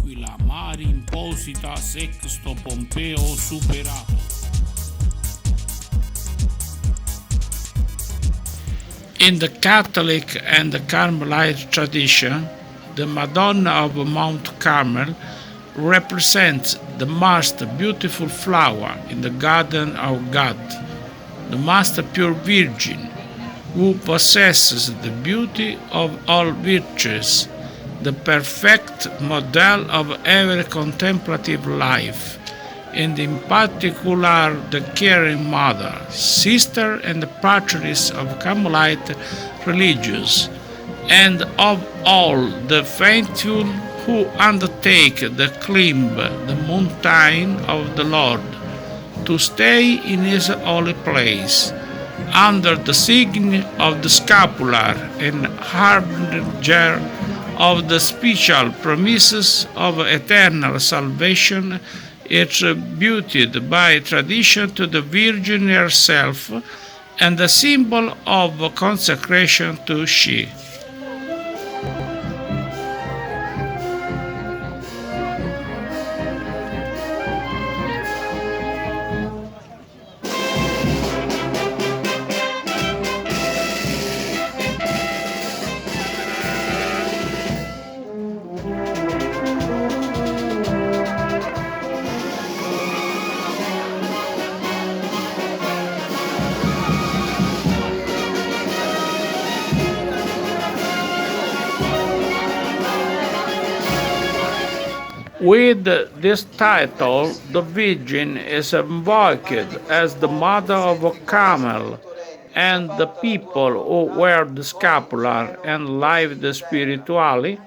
aquila mari imposita sexto Pompeo superato. In the Catholic and the Carmelite tradition, the Madonna of Mount Carmel represents the most beautiful flower in the garden of God, the most pure Virgin, who possesses the beauty of all virtues, the perfect model of every contemplative life, and in particular the caring mother, sister, and patroness of Carmelite religious, and of all the faithful who undertake to climb the mountain of the Lord, to stay in his holy place, under the sign of the scapular and harbinger of the special promises of eternal salvation, attributed by tradition to the Virgin herself, and a symbol of consecration to she. With this title, the Virgin is invoked as the Mother of Carmel, and the people who wear the scapular and live spiritually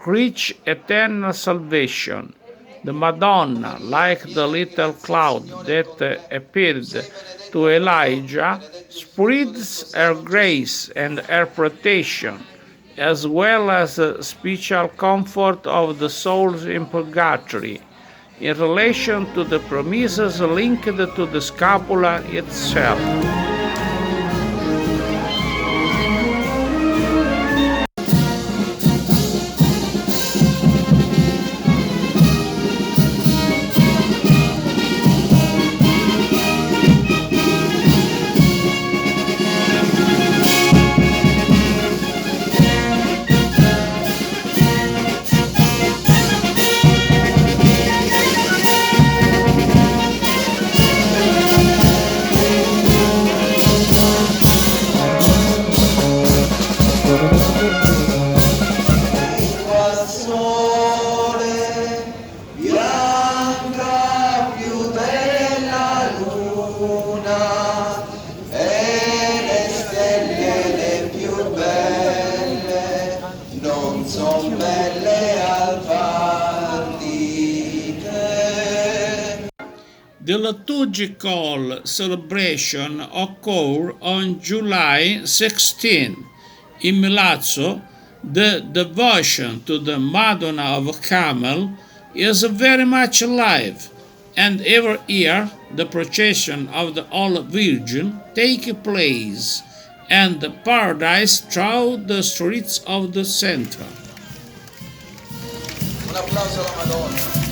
reach eternal salvation. The Madonna, like the little cloud that appeared to Elijah, spreads her grace and her protection, as well as the spiritual comfort of the souls in purgatory, in relation to the promises linked to the scapula itself. The liturgical celebration occurred on July 16. In Milazzo, the devotion to the Madonna of Carmel is very much alive, and every year the procession of the Holy Virgin takes place, and the paradise through the streets of the center. Un applauso alla Madonna.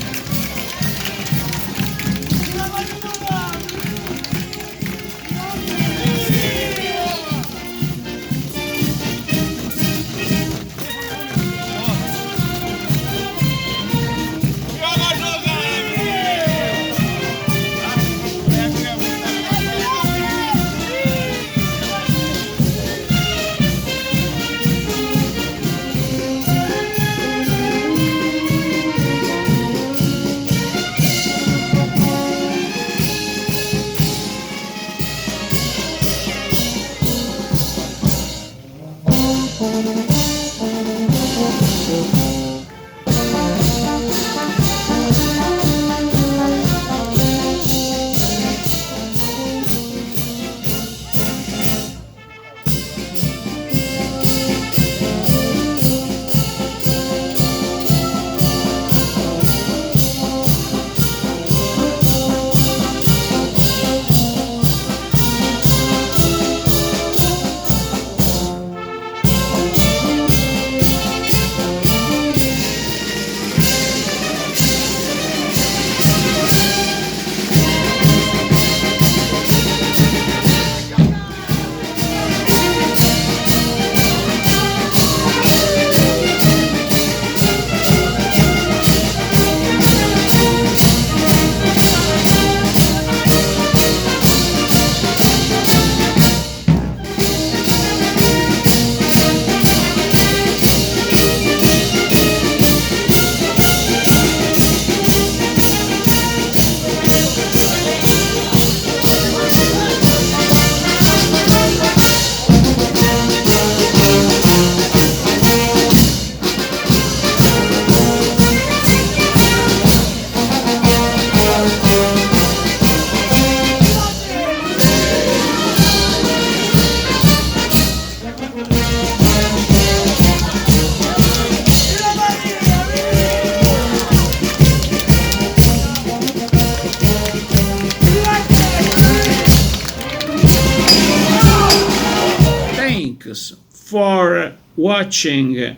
Thanks for watching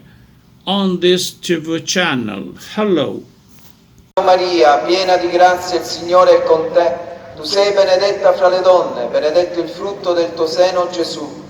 on this TV channel. Hello. Maria, piena di grazia, il Signore è con te. Tu sei benedetta fra le donne, benedetto il frutto del tuo seno, Gesù.